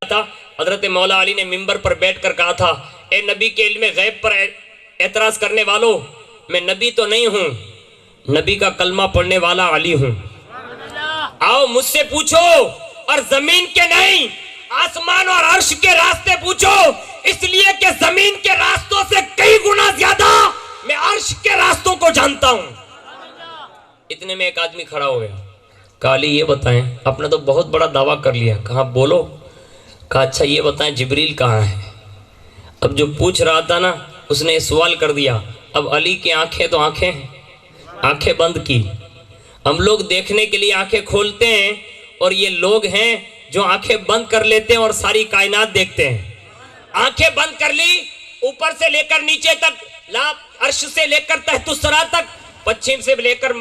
تھا، حضرت مولا علی نے منبر پر بیٹھ کر کہا تھا، اے نبی کے علم غیب پر اعتراض کرنے والوں، میں نبی تو نہیں ہوں، نبی کا کلمہ پڑھنے والا علی ہوں، آؤ مجھ سے پوچھو، اور زمین کے نہیں آسمان اور عرش کے راستے پوچھو، اس لیے کہ زمین کے راستوں سے کئی گنا زیادہ میں عرش کے راستوں کو جانتا ہوں۔ اتنے میں ایک آدمی کھڑا ہو گیا، کہا علی یہ بتائیں، آپ نے تو بہت بڑا دعویٰ کر لیا، کہا بولو، کہا اچھا یہ بتائیں جبریل کہاں ہے؟ اب جو پوچھ رہا تھا نا اس نے سوال کر دیا، اب علی کی آنکھیں تو آنکھیں بند کی، ہم لوگ دیکھنے کے لیے آنکھیں کھولتے ہیں، اور یہ لوگ ہیں جو آنکھیں بند کر لیتے ہیں اور ساری کائنات دیکھتے ہیں۔ آنکھیں بند کر لی، اوپر سے لے کر نیچے تک، عرش سے لے کر تحت الثری تک، پچھم سے لے کر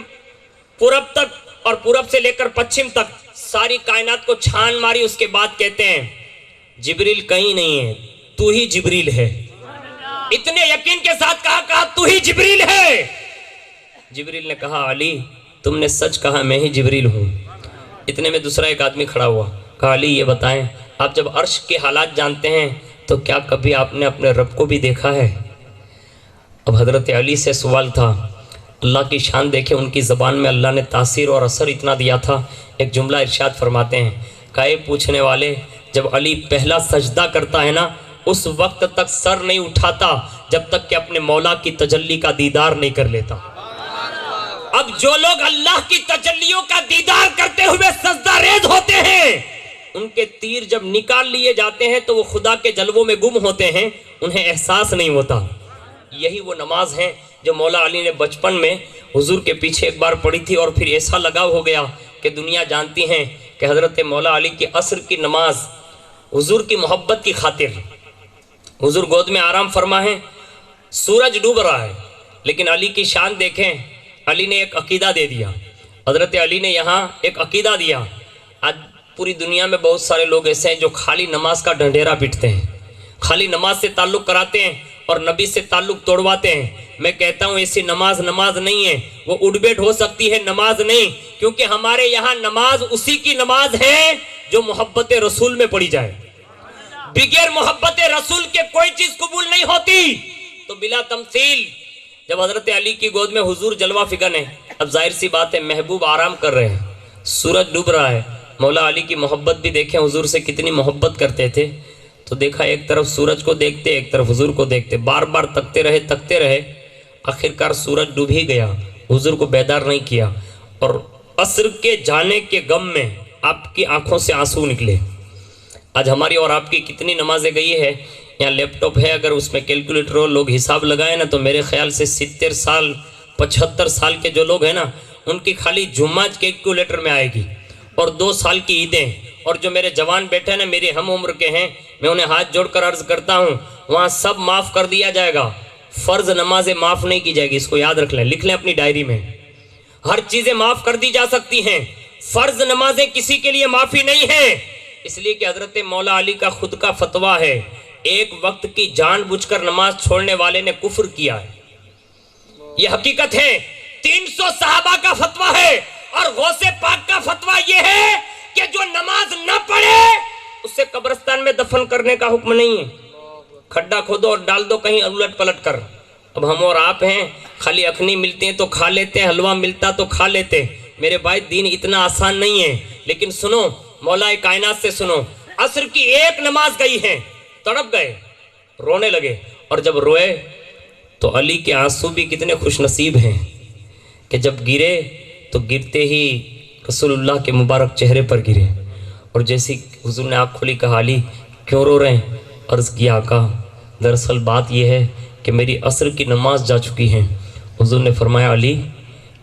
پورب تک، اور پورب سے لے کر پچھم تک ساری کائنات کو چھان ماری، اس کے بعد کہتے ہیں جبریل کہیں نہیں ہے، تو ہی جبریل ہے۔ اتنے یقین کے ساتھ کہا تو ہی جبریل ہے۔ جبریل نے کہا علی تم نے سچ کہا، میں ہی جبریل ہوں۔ اتنے میں دوسرا ایک آدمی کھڑا ہوا، کہا علی یہ بتائیں، آپ جب عرش کے حالات جانتے ہیں تو کیا کبھی آپ نے اپنے رب کو بھی دیکھا ہے؟ اب حضرت علی سے سوال تھا، اللہ کی شان دیکھیں، ان کی زبان میں اللہ نے تاثیر اور اثر اتنا دیا تھا۔ ایک جملہ ارشاد فرماتے ہیں، کہا اے پوچھنے والے، جب علی پہلا سجدہ کرتا ہے نا، اس وقت تک سر نہیں اٹھاتا جب تک کہ اپنے مولا کی تجلی کا دیدار نہیں کر لیتا۔ اب جو لوگ اللہ کی تجلیوں کا دیدار کرتے ہوئے سجدہ ریز ہوتے ہیں، ان کے تیر جب نکال لیے جاتے ہیں تو وہ خدا کے جلووں میں گم ہوتے ہیں، انہیں احساس نہیں ہوتا۔ یہی وہ نماز ہے جو مولا علی نے بچپن میں حضور کے پیچھے ایک بار پڑھی تھی، اور پھر ایسا لگاؤ ہو گیا کہ دنیا جانتی ہیں کہ حضرت مولا علی کی عصر کی نماز حضور کی محبت کی خاطر، حضور گود میں آرام فرما ہے، سورج ڈوب رہا ہے، لیکن علی کی شان دیکھیں، علی نے ایک عقیدہ دے دیا، حضرت علی نے یہاں ایک عقیدہ دیا۔ آج پوری دنیا میں بہت سارے لوگ ایسے ہیں جو خالی نماز کا ڈھنڈیرا پیٹتے ہیں، خالی نماز سے تعلق کراتے ہیں اور نبی سے تعلق توڑواتے ہیں۔ میں کہتا ہوں ایسی نماز نہیں ہے، وہ اڑ بیٹھ ہو سکتی ہے، نماز نہیں، کیونکہ ہمارے یہاں نماز اسی کی نماز ہے جو محبت رسول میں پڑھی جائے۔ بغیر محبت رسول کے کوئی چیز قبول نہیں ہوتی۔ تو بلا تمثیل جب حضرت علی کی گود میں حضور جلوہ فکن ہے، اب ظاہر سی بات ہے محبوب آرام کر رہے ہیں، سورج ڈوب رہا ہے، مولا علی کی محبت بھی دیکھیں حضور سے کتنی محبت کرتے تھے، تو دیکھا ایک طرف سورج کو دیکھتے ایک طرف حضور کو دیکھتے، بار بار تکتے رہے، آخرکار سورج ڈوب ہی گیا، حضور کو بیدار نہیں کیا، اور عصر کے جانے کے غم میں آپ کی آنکھوں سے آنسو نکلے۔ آج ہماری اور آپ کی کتنی نمازیں گئی ہے، یہاں لیپ ٹاپ ہے، اگر اس میں کیلکولیٹر ہو لوگ حساب لگائیں نا تو میرے خیال سے 70 سال 75 سال کے جو لوگ ہیں نا ان کی خالی جمعہ کیلکولیٹر میں آئے گی، اور 2 سال کی عیدیں، اور جو میرے جوان بیٹھے ہیں نا میرے ہم عمر کے ہیں، میں انہیں ہاتھ جوڑ کر عرض کرتا ہوں وہاں سب معاف کر دیا جائے گا، فرض نمازیں معاف نہیں کی جائے گی، اس کو یاد رکھ لیں، لکھ لیں اپنی ڈائری میں، ہر چیزیں معاف کر دی جا سکتی ہیں، فرض نمازیں کسی کے لیے معافی نہیں ہیں، اس لیے کہ حضرت مولا علی کا خود کا فتویٰ ہے، ایک وقت کی جان بوجھ کر نماز چھوڑنے والے نے کفر کیا ہے، یہ حقیقت ہے۔ 300 صحابہ کا فتویٰ ہے، اور غوث پاک کا فتویٰ یہ ہے کہ جو نماز نہ پڑھے اسے قبرستان میں دفن کرنے کا حکم نہیں ہے، کھڈا کھودو اور ڈال دو کہیں الٹ پلٹ کر۔ اب ہم اور آپ ہیں خالی اخنی ملتے ہیں تو کھا لیتے ہیں، حلوہ ملتا تو کھا لیتے ہیں، میرے بھائی دین اتنا آسان نہیں ہے۔ لیکن سنو، مولا کائنات سے سنو، عصر کی ایک نماز گئی ہے، تڑپ گئے، رونے لگے، اور جب روئے تو علی کے آنسو بھی کتنے خوش نصیب ہیں کہ جب گرے تو گرتے ہی رسول اللہ کے مبارک چہرے پر گرے، اور جیسی حضور نے آنکھ کھولی کہا علی کیوں رو رہے ہیں؟ عرض کیا آقا دراصل بات یہ ہے کہ میری عصر کی نماز جا چکی ہیں۔ حضور نے فرمایا علی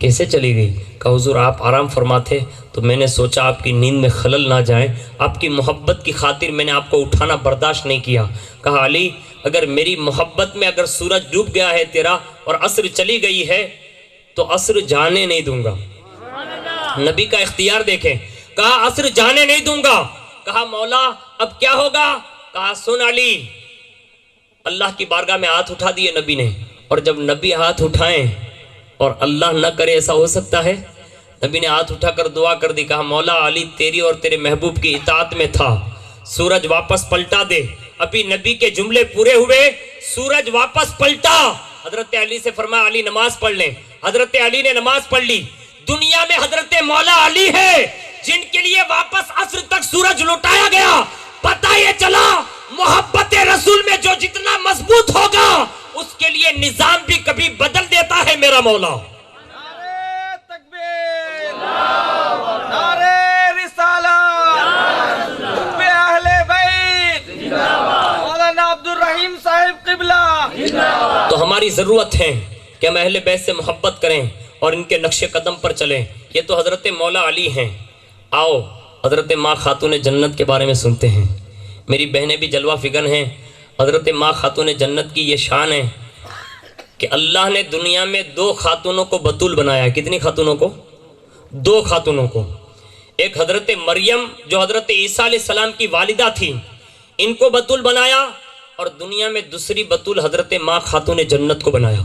کیسے چلی گئی؟ کہا حضور آپ آرام فرماتے تو میں نے سوچا آپ کی نیند میں خلل نہ جائے، آپ کی محبت کی خاطر میں نے آپ کو اٹھانا برداشت نہیں کیا۔ کہا علی اگر میری محبت میں اگر سورج ڈوب گیا ہے تیرا اور عصر چلی گئی ہے تو عصر جانے نہیں دوں گا۔ نبی کا اختیار دیکھیں، کہا عصر جانے نہیں دوں گا۔ کہا مولا اب کیا ہوگا؟ کہا سن علی، اللہ کی بارگاہ میں ہاتھ اٹھا دیے نبی نے، اور جب نبی ہاتھ اٹھائیں اور اللہ نہ کرے ایسا ہو سکتا ہے، نبی نے ہاتھ اٹھا کر دعا کر دی، کہا مولا علی تیری اور تیرے محبوب کی اطاعت میں تھا، सूरज वापस पलटा दे। अभी नबी के जुमले पूरे हुए, सूरज वापस पलटा। हजरत अली से फरमाया अली नमाज पढ़ लें। हजरत अली ने नमाज पढ़ ली। दुनिया में हजरत मौला अली है जिनके लिए वापस अस्र तक सूरज लौटाया गया। पता ये चला मोहब्बत रसूल में जो जितना मजबूत होगा उसके लिए निजाम भी कभी बदल देता है मेरा मौला। नारे तकबीर, नारे रिसालत, हुब्बे अहले बैत, मौलाना अब्दुल रहीम साहिब किबला। तो हमारी जरूरत है कि हम अहले बैत से मोहब्बत करें और इनके नक्शे कदम पर चलें। ये तो हजरत मौला अली हैं। आओ हजरत माँ खातून जन्नत के बारे में सुनते हैं। मेरी बहनें भी जलवा फिगन हैं। हजरत माँ खातून जन्नत की ये शान है कि अल्लाह ने दुनिया में 2 खातूनों को बतूल बनाया। कितनी खातूनों को? 2 खातूनों को। एक हजरत मरियम जो हजरत ईसा अलैहिस्सलाम की वालिदा थी, इनको बतूल बनाया, और दुनिया में दूसरी बतूल हजरत माँ खातून जन्नत को बनाया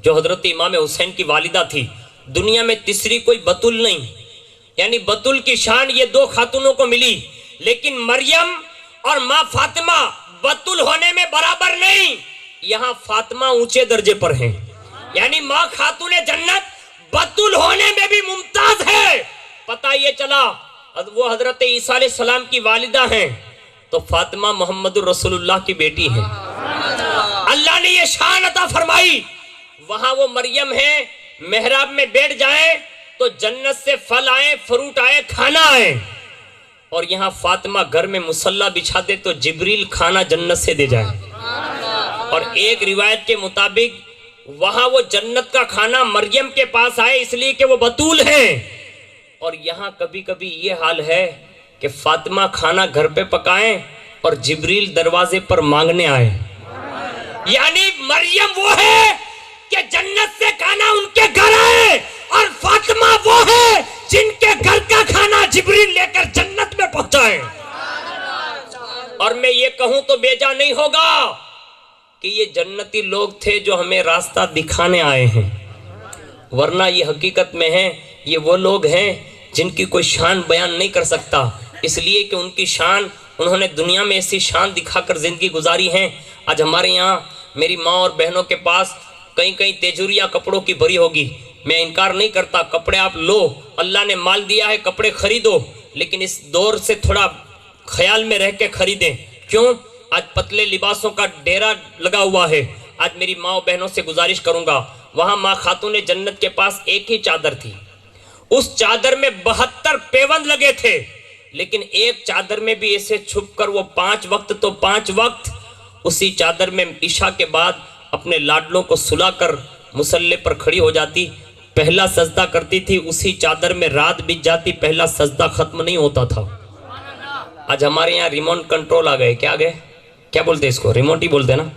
जो हजरत इमाम हुसैन की वालिदा थी। दुनिया में तीसरी कोई बतूल नहीं, यानी बतूल की शान ये 2 खातूनों को मिली। लेकिन मरियम और माँ फातिमा बतूल होने में बराबर नहीं, यहाँ फातिमा ऊंचे दर्जे पर हैं। यानी माँ खातून जन्नत बतूल होने में भी मुमताज है। पता ये चला वो हजरत ईसा अलैहिस्सलाम की वालिदा हैं, तो फातिमा मोहम्मदुर रसूलुल्लाह की बेटी है। अल्लाह ने ये शान अता फरमाई। वहां वो मरियम है, मेहराब में बैठ जाए तो जन्नत से फल आए, फ्रूट आए, खाना आए। और यहाँ फातिमा घर में मुसल्ला बिछा दे तो जिब्रील खाना जन्नत से दे जाए। और एक रिवायत के मुताबिक वहां वो जन्नत का खाना मरियम के पास आए इसलिए कि वो बतूल है। और यहाँ कभी कभी ये हाल है कि फातिमा खाना घर पे पकाएं और जिब्रील दरवाजे पर मांगने आए। यानी मरियम वो है कि जन्नत से खाना उनके घर आए, और फातिमा वो है जिनके घर का खाना जिब्रील लेकर जन्नत में पहुंचाए। और मैं ये कहूं तो बेजा नहीं होगा कि ये जन्नती लोग थे जो हमें रास्ता दिखाने आए हैं, वरना ये हकीकत में है ये वो लोग हैं जिनकी कोई शान बयान नहीं कर सकता, इसलिए कि उनकी शान उन्होंने दुनिया में ऐसी शान दिखाकर जिंदगी गुजारी है। आज हमारे यहाँ मेरी माँ और बहनों के पास कहीं कहीं तेजूरियाँ कपड़ों की भरी होगी। मैं इनकार नहीं करता, कपड़े आप लो, अल्लाह ने माल दिया है, कपड़े खरीदो, लेकिन इस दौर से थोड़ा ख्याल में रह के खरीदें। क्यों? आज पतले लिबासों का डेरा लगा हुआ है। आज मेरी माँ और बहनों से गुजारिश करूंगा, वहां माँ खातून जन्नत के पास एक ही चादर थी, उस चादर में 72 पेवंद लगे थे, लेकिन एक चादर में भी ऐसे छुप कर वो 5 वक्त तो 5 वक्त उसी चादर में ईशा के बाद अपने लाडलों को सुलाकर मुसल्ले पर खड़ी हो जाती, पहला सजदा करती थी, उसी चादर में रात बीत जाती, पहला सजदा खत्म नहीं होता था। आज हमारे यहाँ रिमोट कंट्रोल आ गए, क्या गए, क्या बोलते हैं इसको, रिमोट ही बोलते हैं ना।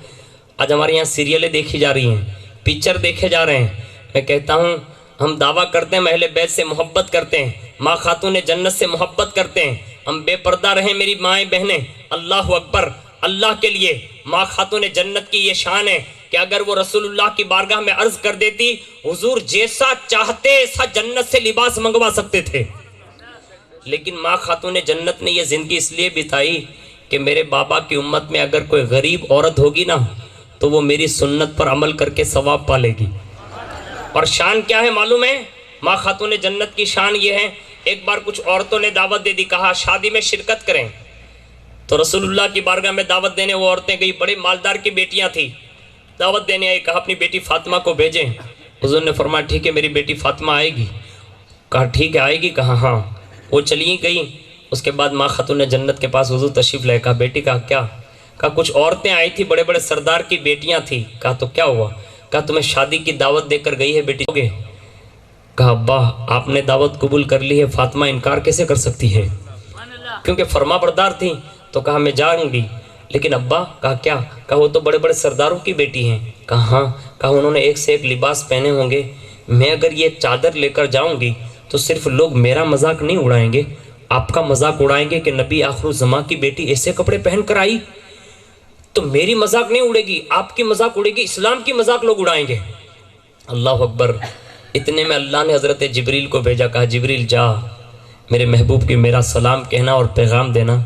आज हमारे यहाँ सीरियलें देखी जा रही हैं, पिक्चर देखे जा रहे हैं। मैं कहता हूँ हम दावा करते हैं अहले बैत से मोहब्बत करते हैं, माँ खातून जन्नत से मोहब्बत करते हैं, हम बेपर्दा रहें मेरी माएँ बहनें। अल्लाह अकबर, अल्लाह के लिए माँ खातून जन्नत की ये शान है कि अगर वो रसूलुल्लाह की बारगाह में अर्ज कर देती, हुजूर जैसा चाहते ऐसा जन्नत से लिबास मंगवा सकते थे। लेकिन माँ खातून जन्नत ने ये जिंदगी इसलिए बिताई कि मेरे बाबा की उम्मत में अगर कोई गरीब औरत होगी ना तो वो मेरी सुन्नत पर अमल करके सवाब पालेगी। और शान क्या है मालूम है? माँ खातून जन्नत की शान ये है, एक बार कुछ औरतों ने दावत दे दी, कहा शादी में शिरकत करें, तो रसूलुल्लाह की बारगाह में दावत देने वो औरतें गई, बड़े मालदार की बेटियां थी, दावत देने आई, कहा अपनी बेटी फातिमा को भेजें। हुजूर ने फरमाया ठीक है मेरी बेटी फातिमा आएगी। कहा ठीक है आएगी, कहा हाँ। वो चली गई। उसके बाद माँ खातून जन्नत के पास हुजूर तशरीफ लाए, कहा बेटी का क्या? कहा कुछ औरतें आई थी, बड़े बड़े सरदार की बेटियां थी। कहा तो क्या हुआ? कहा तुम्हें शादी की दावत देकर गई है बेटी। कहा अब्बा आपने दावत कबूल कर ली है, फातिमा इनकार कैसे कर सकती है, क्योंकि फरमा बरदार थी। तो कहा मैं जाऊंगी, लेकिन अब्बा, कहा क्या? कहा वो तो बड़े बड़े सरदारों की बेटी हैं। कहा हाँ। कहा उन्होंने एक से एक लिबास पहने होंगे, मैं अगर ये चादर लेकर जाऊंगी तो सिर्फ लोग मेरा मजाक नहीं उड़ाएंगे, आपका मजाक उड़ाएंगे कि नबी आखिरुज़्ज़मा की बेटी ऐसे कपड़े पहन कर आई, तो मेरी मजाक नहीं उड़ेगी, आपकी मजाक उड़ेगी, इस्लाम की मजाक लोग उड़ाएंगे। अल्लाह अकबर। इतने में अल्लाह ने हज़रत जिब्रील को भेजा, कहा जिब्रील जा मेरे महबूब की मेरा सलाम कहना और पैगाम देना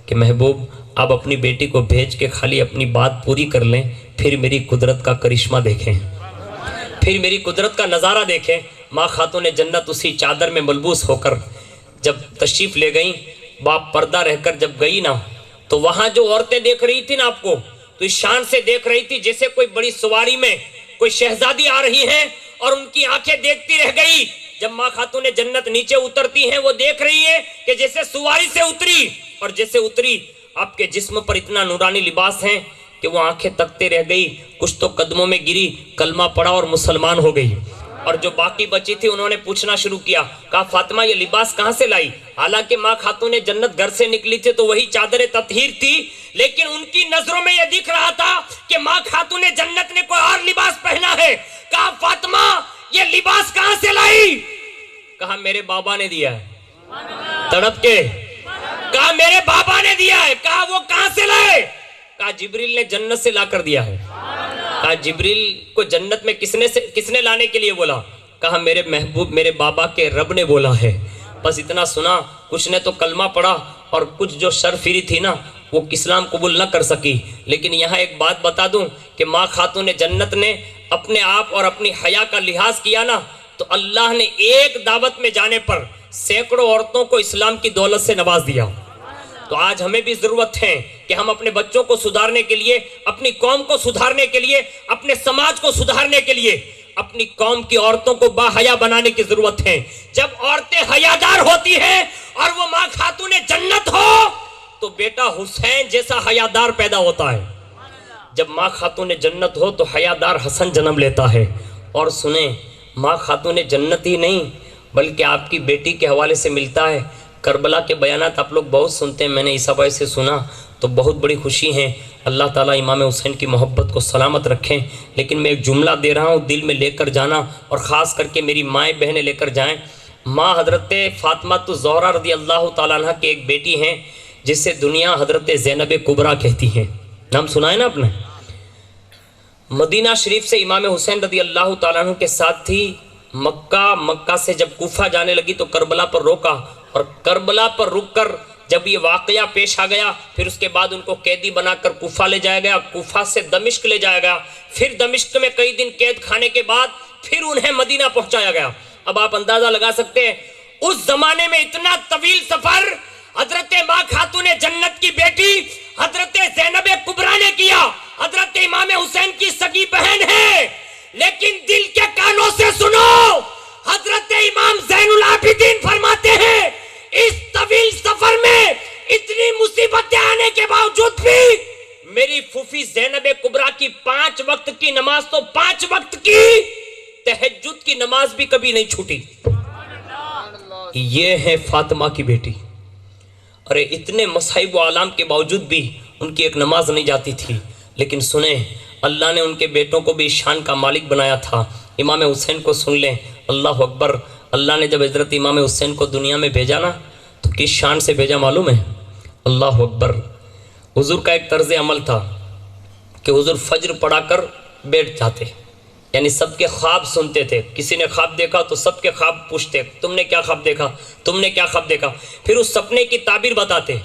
کہ محبूब आप अपनी बेटी को भेज के खाली अपनी बात पूरी कर लें, फिर मेरी कुदरत का करिश्मा देखें, फिर मेरी कुदरत का नज़ारा देखें। माँ खातून जन्नत उसी चादर में मलबूस होकर जब तशरीफ़ ले गई, बाप पर्दा रहकर जब गई ना, तो वहाँ जो औरतें देख रही थी ना आपको, तो इस शान से देख रही थी जैसे कोई बड़ी सवारी में कोई शहजादी आ रही है, और उनकी आंखें देखती रह गई। जब माँ खातून जन्नत नीचे उतरती हैं, वो देख रही है कि जैसे सवारी से उतरी, और जैसे उतरी आपके जिस्म पर इतना नूरानी लिबास है कि वो आंखें तकते रह गई। कुछ तो कदमों में गिरी, कलमा पड़ा और मुसलमान हो गई। और जो बाकी बची थी उन्होंने पूछना शुरू किया, कहा फातिमा ये लिबास कहाँ से लाई? हालांकि माँ खातून जन्नत घर से निकली थी तो वही चादर ततहीर थी, लेकिन उनकी नजरों में यह दिख रहा था कि माँ खातून जन्नत ने कोई और लिबास पहना है। कहा फातिमा ये लिबास कहाँ से लाई? कहा मेरे बाबा ने दिया है। तड़प के कहा मेरे बाबा ने दिया है। कहा वो कहाँ से लाए? कहा जिब्रील ने जन्नत से लाकर दिया है। कहा जिब्रील को जन्नत में किसने लाने के लिए बोला? कहा मेरे महबूब मेरे बाबा के रब ने बोला है। बस इतना सुना। कुछ ने तो कलमा पढ़ा और कुछ जो शर्फिरी थी ना वो इस्लाम कबूल न कर सकी। लेकिन यहाँ एक बात बता दूं कि माँ खातून जन्नत ने अपने आप और अपनी हया का लिहाज किया ना, तो अल्लाह ने एक दावत में जाने पर सैकड़ों औरतों को इस्लाम की दौलत से नवाज दिया। तो आज हमें भी जरूरत है कि हम अपने बच्चों को सुधारने के लिए, अपनी कौम को सुधारने के लिए, अपने समाज को सुधारने के लिए अपनी कौम की औरतों को बाहया बनाने की जरूरत है। जब औरतें हयादार होती हैं और वो माँ खातून जन्नत हो तो बेटा हुसैन जैसा हयादार पैदा होता है। जब माँ खातून जन्नत हो तो हयादार हसन जन्म लेता है। और सुने, माँ खातून जन्नत ही नहीं बल्कि आपकी बेटी के हवाले से मिलता है। करबला के बयानात आप लोग बहुत सुनते हैं, मैंने इस हवाले से सुना तो बहुत बड़ी खुशी है। अल्लाह ताला इमाम हुसैन की मोहब्बत को सलामत रखें। लेकिन मैं एक जुमला दे रहा हूँ, दिल में लेकर जाना, और ख़ास करके मेरी माएँ बहनें लेकर जाएं। माँ हज़रत फ़ातिमा ज़हरा रज़ी अल्लाह ताला अन्हा की एक बेटी हैं जिसे दुनिया हज़रत ज़ैनब कुबरा कहती हैं। नाम सुना है ना आपने? मदीना शरीफ से इमाम हुसैन रज़ी अल्लाह ताला अन्हु के साथ थी। मक्का से जब कूफा जाने लगी तो करबला पर रोका, और करबला पर रुककर जब ये वाकया पेश आ गया फिर उसके बाद उनको कैदी बनाकर कूफा ले जाया गया, कूफा से दमिश्क ले जाया गया, फिर दमिश्क में कई दिन कैद खाने के बाद फिर उन्हें मदीना पहुंचाया गया। अब आप अंदाजा लगा सकते हैं उस जमाने में इतना तवील सफर हजरत माँ खातून जन्नत की बेटी हजरत ज़ैनब कुबरा ने किया। हजरत इमाम हुसैन की सगी बहन है, लेकिन दिल के कानों से सुनो, हजरत इमाम ज़ैनुल आबिदीन फरमाते हैं इस तवील सफर में इतनी मुसीबतें आने के बावजूद भी मेरी फूफी ज़ैनब कुबरा की 5 वक्त की नमाज तो 5 वक्त की, तहज्जुद की नमाज भी कभी नहीं छूटी। ये है फातिमा की बेटी। अरे इतने मसाइब व आलाम के बावजूद भी उनकी एक नमाज नहीं जाती थी। लेकिन सुने, अल्लाह ने उनके बेटों को भी शान का मालिक बनाया था। इमाम हुसैन को सुन लें, अल्लाह अकबर। अल्लाह ने जब हज़रत इमाम हुसैन को दुनिया में भेजा ना तो किस शान से भेजा मालूम है? अल्लाह अकबर। हुजूर का एक तर्ज अमल था कि हुजूर फज्र पढ़ाकर बैठ जाते, यानी सबके ख्वाब सुनते थे। किसी ने ख्वाब देखा तो सबके ख्वाब पूछते, तुमने क्या ख्वाब देखा, तुमने क्या ख्वाब देखा, फिर उस सपने की ताबीर बताते।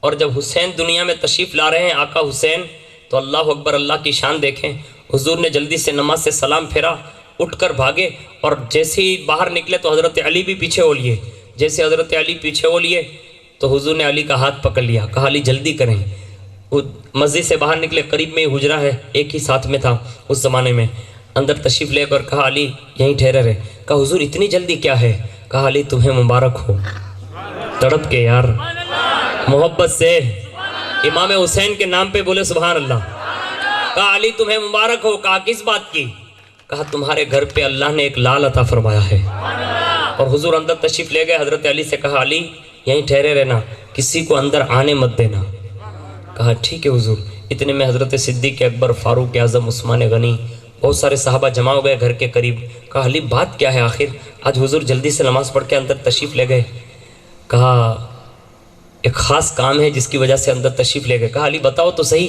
और जब हुसैन दुनिया में तशरीफ़ ला रहे हैं आका हुसैन, तो अल्लाह अकबर, अल्लाह की शान देखें। हुजूर ने जल्दी से नमाज से सलाम फेरा, उठकर भागे, और जैसे ही बाहर निकले तो हज़रत अली भी पीछे हो लिए। जैसे हज़रत अली पीछे हो लिए तो हुजूर ने अली का हाथ पकड़ लिया, कहा अली जल्दी करें। वो मस्जिद से बाहर निकले, करीब में ही हुजरा है, एक ही साथ में था उस ज़माने में। अंदर तशरीफ़ लेकर कहा अली यहीं ठहरे रहे। कहा हुजूर इतनी जल्दी क्या है? कहा अली तुम्हें मुबारक हो। तड़प के यार मोहब्बत से इमाम हुसैन के नाम पे बोले सुभान अल्लाह। कहा अली तुम्हें मुबारक हो। कहा किस बात की? कहा तुम्हारे घर पे अल्लाह ने एक लाल अता फरमाया है। और हुजूर अंदर तशरीफ़ ले गए। हज़रत अली से कहा अली यहीं ठहरे रहना, किसी को अंदर आने मत देना। कहा ठीक है हुजूर। इतने में हज़रत सिद्दीक़ अकबर, फ़ारूक आज़म, उस्मान गनी, बहुत सारे सहाबा जमा हो गए घर के करीब। कहा अली बात क्या है आखिर? आज हुजूर जल्दी से नमाज़ पढ़ के अंदर तशरीफ़ ले गए। कहा एक ख़ास काम है जिसकी वजह से अंदर तशरीफ़ ले गए। कहा अली बताओ तो सही।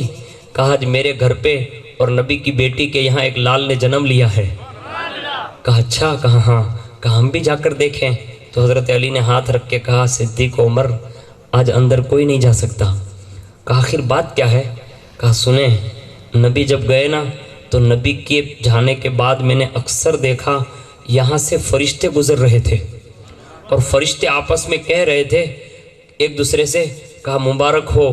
कहा आज मेरे घर पे और नबी की बेटी के यहाँ एक लाल ने जन्म लिया है। कहा अच्छा? कहा हाँ। कहा हम भी जाकर देखें। तो हज़रत अली ने हाथ रख के कहा सिद्दीक़ उमर آج اندر کوئی نہیں جا سکتا۔ کہا آخر بات کیا ہے؟ کہا سنیں، نبی جب گئے نا تو نبی کے جانے کے بعد میں نے اکثر دیکھا یہاں سے فرشتے گزر رہے تھے اور فرشتے آپس میں کہہ رہے تھے ایک دوسرے سے، کہا مبارک ہو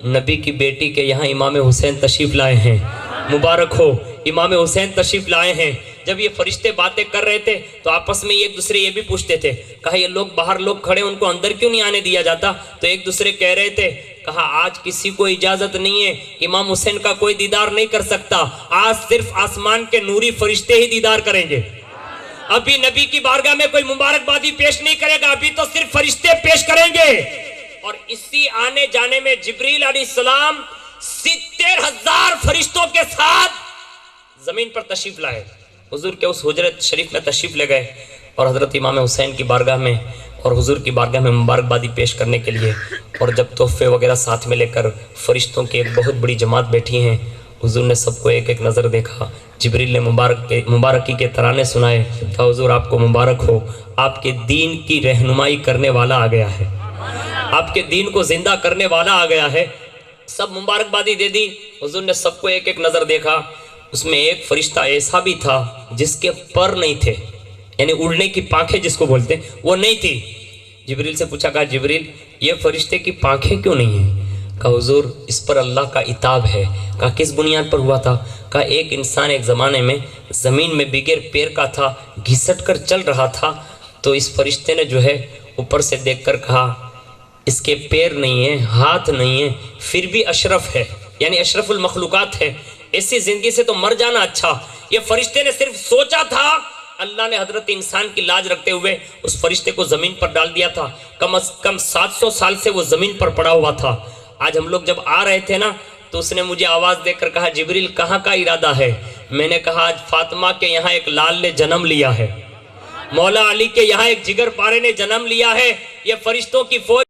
نبی کی بیٹی کے یہاں امام حسین تشریف لائے ہیں، مبارک ہو امام حسین تشریف لائے ہیں۔ جب یہ فرشتے باتیں کر رہے تھے تو آپس میں ایک دوسرے یہ بھی پوچھتے تھے، کہا یہ لوگ باہر لوگ کھڑے ان کو اندر کیوں نہیں آنے دیا جاتا؟ تو ایک دوسرے کہہ رہے تھے، کہا آج کسی کو اجازت نہیں ہے، امام حسین کا کوئی دیدار نہیں کر سکتا، آج صرف آسمان کے نوری فرشتے ہی دیدار کریں گے۔ ابھی نبی کی بارگاہ میں کوئی مبارکبادی پیش نہیں کرے گا، ابھی تو صرف فرشتے پیش کریں گے۔ اور اسی آنے جانے میں جبریل علیہ السلام 70,000 فرشتوں کے ساتھ زمین پر تشریف لائے، حضور کے اس حجرت شریف میں تشریف لے گئے اور حضرت امام حسین کی بارگاہ میں اور حضور کی بارگاہ میں مبارکبادی پیش کرنے کے لیے، اور جب تحفے وغیرہ ساتھ میں لے کر فرشتوں کی ایک بہت بڑی جماعت بیٹھی ہیں، حضور نے سب کو ایک ایک نظر دیکھا، جبریل نے مبارکی کے ترانے سنائے، کہا حضور آپ کو مبارک ہو، آپ کے دین کی رہنمائی کرنے والا آ گیا ہے، آپ کے دین کو زندہ کرنے والا آ گیا ہے۔ سب مبارکبادی دے دی، حضور نے سب کو ایک ایک نظر دیکھا، اس میں ایک فرشتہ ایسا بھی تھا جس کے پر نہیں تھے، یعنی اڑنے کی پانکھیں جس کو بولتے ہیں وہ نہیں تھی۔ جبریل سے پوچھا، کہا جبریل یہ فرشتے کی پانکھیں کیوں نہیں ہیں؟ کہا حضور اس پر اللہ کا عتاب ہے۔ کہا کس بنیاد پر ہوا تھا؟ کہا ایک انسان ایک زمانے میں زمین میں بغیر پیر کا تھا، گھسٹ کر چل رہا تھا، تو اس فرشتے نے جو ہے اوپر سے دیکھ کر کہا اس کے پیر نہیں ہیں، ہاتھ نہیں ہیں، پھر بھی اشرف ہے، یعنی اشرف المخلوقات ہے، ایسی زندگی سے تو مر جانا اچھا۔ یہ فرشتے نے صرف سوچا تھا، اللہ نے حضرت انسان کی لاج رکھتے ہوئے اس فرشتے کو زمین پر ڈال دیا تھا، کم از کم 700 سال سے وہ زمین پر پڑا ہوا تھا۔ آج ہم لوگ جب آ رہے تھے نا تو اس نے مجھے آواز دے کر کہا جبریل کہاں کا ارادہ ہے؟ میں نے کہا آج فاطمہ کے یہاں ایک لال نے جنم لیا ہے، مولا علی کے یہاں ایک جگر پارے نے جنم لیا ہے، یہ فرشتوں کی فوج